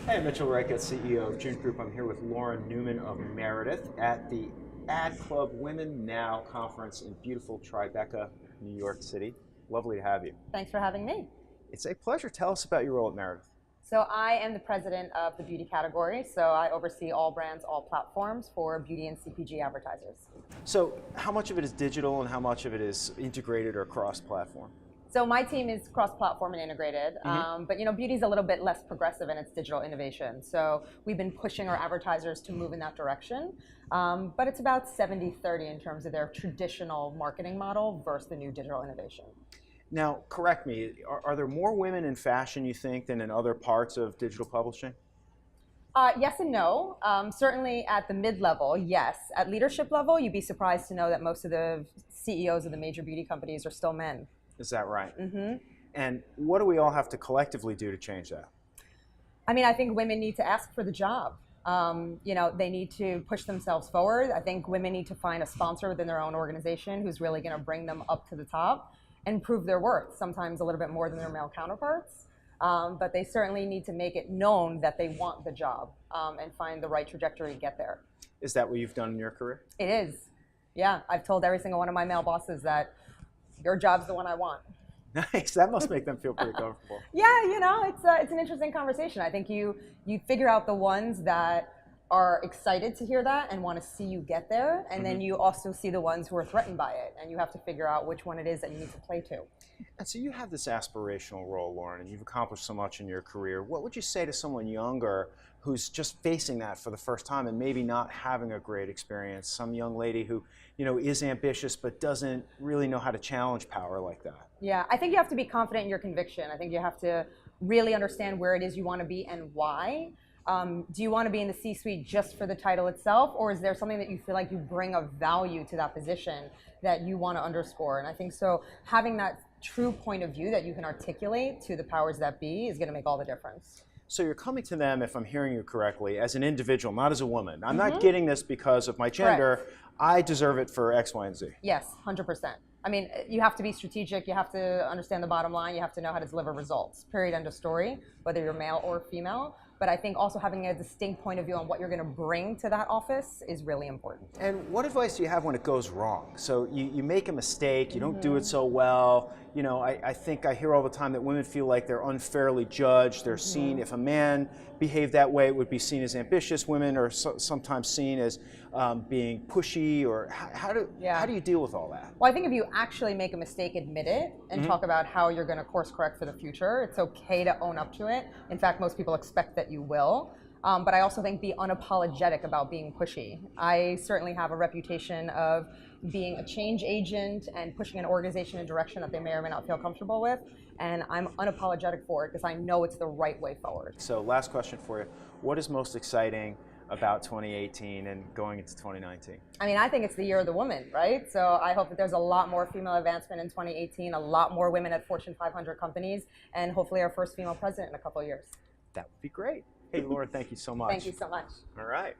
Hey, Mitchell Reichert, CEO of June Group. I'm here with Lauren Newman of Meredith at the Ad Club Women Now conference in beautiful Tribeca, New York City. Lovely to have you. Thanks for having me. It's a pleasure. Tell us about your role at Meredith. So I am the president of the beauty category, so I oversee all brands, all platforms for beauty and CPG advertisers. So how much of it is digital and how much of it is integrated or cross-platform? So my team is cross-platform and integrated, but beauty is a little bit less progressive in its digital innovation. So we've been pushing our advertisers to move in that direction, but it's about 70-30 in terms of their traditional marketing model versus the new digital innovation. Now, correct me, are there more women in fashion, you think, than in other parts of digital publishing? Yes and no. Certainly at the mid-level, yes. At leadership level, you'd be surprised to know that most of the CEOs of the major beauty companies are still men. Is that right? Mm-hmm. And what do we all have to collectively do to change that? I mean, I think women need to ask for the job. They need to push themselves forward. I think women need to find a sponsor within their own organization who's really going to bring them up to the top and prove their worth, sometimes a little bit more than their male counterparts. But they certainly need to make it known that they want the job and find the right trajectory to get there. Is that what you've done in your career? It is. Yeah, I've told every single one of my male bosses that your job's the one I want. Nice. That must make them feel pretty comfortable. Yeah, it's an interesting conversation. I think you figure out the ones that are excited to hear that and want to see you get there, and then you also see the ones who are threatened by it, and you have to figure out which one it is that you need to play to. And so you have this aspirational role, Lauren, and you've accomplished so much in your career. What would you say to someone younger who's just facing that for the first time and maybe not having a great experience? Some young lady who, is ambitious but doesn't really know how to challenge power like that. Yeah, I think you have to be confident in your conviction. I think you have to really understand where it is you want to be and why. Do you want to be in the C-suite just for the title itself, or is there something that you feel like you bring of value to that position that you want to underscore? And I think so having that true point of view that you can articulate to the powers that be is going to make all the difference. So you're coming to them, if I'm hearing you correctly, as an individual, not as a woman. I'm not getting this because of my gender. Correct. I deserve it for X, Y, and Z. Yes, 100%. I mean, you have to be strategic. You have to understand the bottom line. You have to know how to deliver results. Period, end of story, whether you're male or female. But I think also having a distinct point of view on what you're going to bring to that office is really important. And what advice do you have when it goes wrong? So you make a mistake, you don't do it so well. I think I hear all the time that women feel like they're unfairly judged. They're seen, if a man behaved that way, it would be seen as ambitious. Women are sometimes seen as being pushy. Or how do you deal with all that? Well, I think if you actually make a mistake, admit it and talk about how you're going to course correct for the future. It's okay to own up to it. In fact, most people expect that you will. But I also think be unapologetic about being pushy. I certainly have a reputation of being a change agent and pushing an organization in a direction that they may or may not feel comfortable with. And I'm unapologetic for it because I know it's the right way forward. So last question for you. What is most exciting about 2018 and going into 2019? I mean, I think it's the year of the woman, right? So I hope that there's a lot more female advancement in 2018, a lot more women at Fortune 500 companies, and hopefully our first female president in a couple of years. That would be great. Hey, Lauren, thank you so much. Thank you so much. All right.